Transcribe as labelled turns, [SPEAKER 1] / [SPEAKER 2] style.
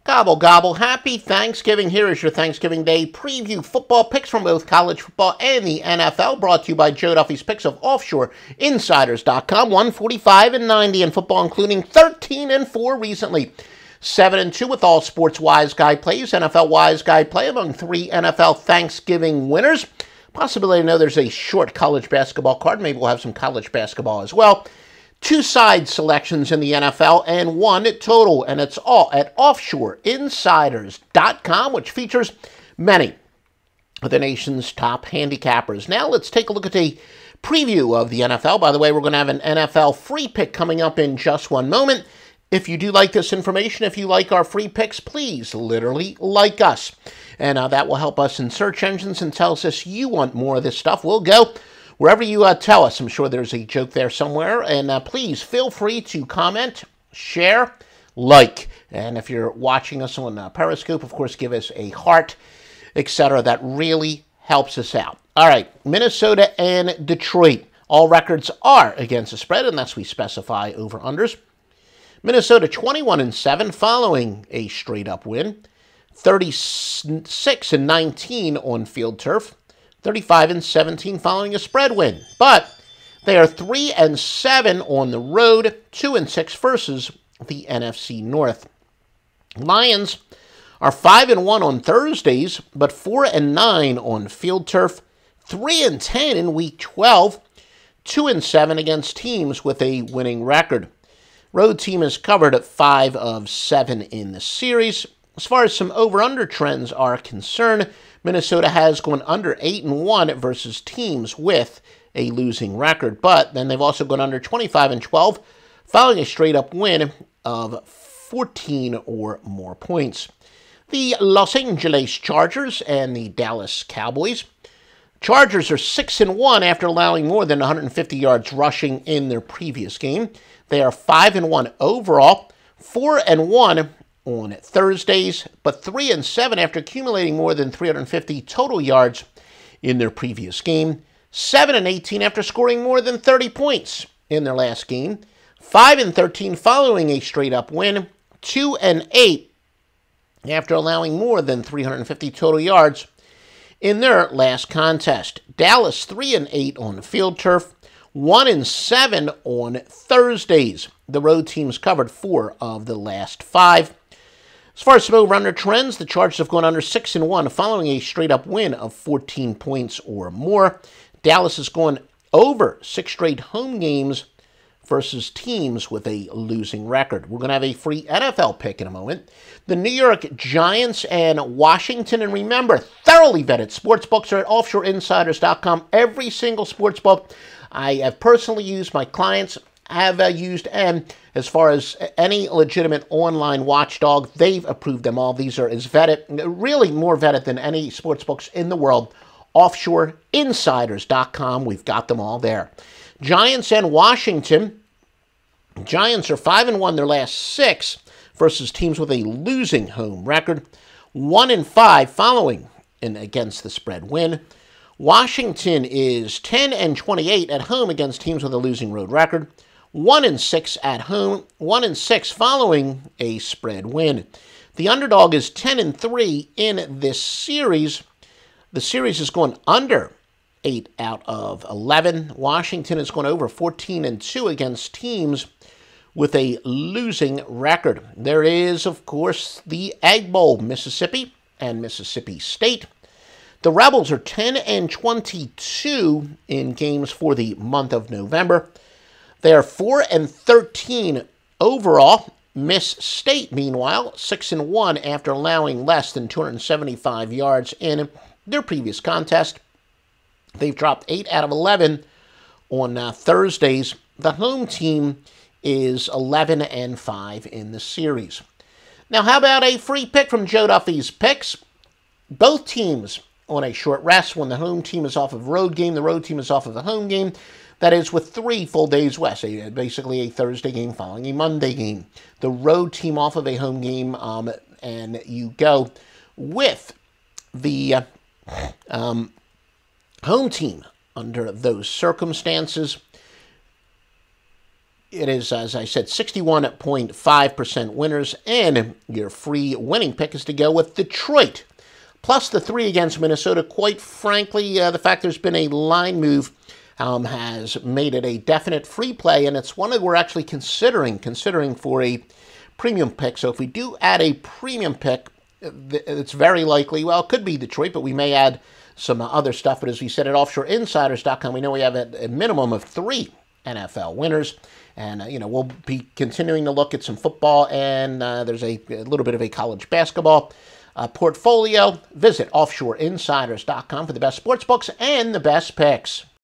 [SPEAKER 1] Gobble, gobble. Happy Thanksgiving. Here is your Thanksgiving Day preview football picks from both college football and the NFL, brought to you by Joe Duffy's picks of OffshoreInsiders.com. 145-90 in football, including 13-4 recently. 7-2 with all sports wise guy plays. NFL wise guy play among 3 NFL Thanksgiving winners. Possibility to know there's a short college basketball card. Maybe we'll have some college basketball as well. 2 side selections in the NFL and 1 total, and it's all at OffshoreInsiders.com, which features many of the nation's top handicappers. Now let's take a look at a preview of the NFL. By the way, we're going to have an NFL free pick coming up in just one moment. If you do like this information, if you like our free picks, please literally like us. And that will help us in search engines and tells us you want more of this stuff. We'll go wherever you tell us. I'm sure there's a joke there somewhere. And please feel free to comment, share, like. And if you're watching us on Periscope, of course, give us a heart, etc. That really helps us out. All right, Minnesota and Detroit. All records are against the spread unless we specify over-unders. Minnesota 21-7 following a straight-up win. 36-19 on field turf. 35-17 following a spread win. But they are 3-7 on the road, 2-6 versus the NFC North. Lions are 5-1 on Thursdays, but 4-9 on field turf, 3-10 in Week 12, 2-7 against teams with a winning record. Road team is covered at 5 of 7 in the series. As far as some over-under trends are concerned, Minnesota has gone under 8-1 versus teams with a losing record, but then they've also gone under 25-12 following a straight-up win of 14 or more points. The Los Angeles Chargers and the Dallas Cowboys. Chargers are 6-1 after allowing more than 150 yards rushing in their previous game. They are 5-1 overall, 4-1 on Thursdays, but 3-7 after accumulating more than 350 total yards in their previous game. 7-18 after scoring more than 30 points in their last game. 5-13 following a straight-up win. 2-8 after allowing more than 350 total yards in their last contest. Dallas 3-8 on the field turf. 1-7 on Thursdays. The road teams covered 4 of the last 5. As far as some over-under trends, the Chargers have gone under 6-1 following a straight-up win of 14 points or more. Dallas has gone over 6 straight home games versus teams with a losing record. We're going to have a free NFL pick in a moment. The New York Giants and Washington. And remember, thoroughly vetted sportsbooks are at OffshoreInsiders.com. Every single sportsbook I have personally used, my clients have used, and as far as any legitimate online watchdog, they've approved them all. These are as vetted, really more vetted than any sportsbooks in the world. OffshoreInsiders.com. We've got them all there. Giants and Washington. Giants are 5-1 their last 6 versus teams with a losing home record. 1-5 following an against the spread win. Washington is 10-28 at home against teams with a losing road record. 1-6 at home, 1-6 following a spread win. The underdog is 10-3 in this series. The series is going under 8 out of 11. Washington is going over 14-2 against teams with a losing record. There is, of course, the Egg Bowl, Mississippi and Mississippi State. The Rebels are 10-22 in games for the month of November. They are 4-13 overall. Miss State, meanwhile, 6-1 after allowing less than 275 yards in their previous contest. They've dropped 8 out of 11 on Thursdays. The home team is 11-5 in the series. Now, how about a free pick from Joe Duffy's picks? Both teams on a short rest. When the home team is off of a road game, the road team is off of a home game. That is with 3 full days rest, basically a Thursday game following a Monday game. The road team off of a home game, and you go with the home team under those circumstances. It is, as I said, 61.5% winners, and your free winning pick is to go with Detroit. Plus the 3 against Minnesota. Quite frankly, the fact there's been a line move has made it a definite free play, and it's one that we're actually considering for a premium pick. So if we do add a premium pick, it's very likely, well, it could be Detroit, but we may add some other stuff. But as we said at offshoreinsiders.com, we know we have a minimum of 3 NFL winners. And, we'll be continuing to look at some football, and there's a little bit of a college basketball portfolio. Visit offshoreinsiders.com for the best sports books and the best picks.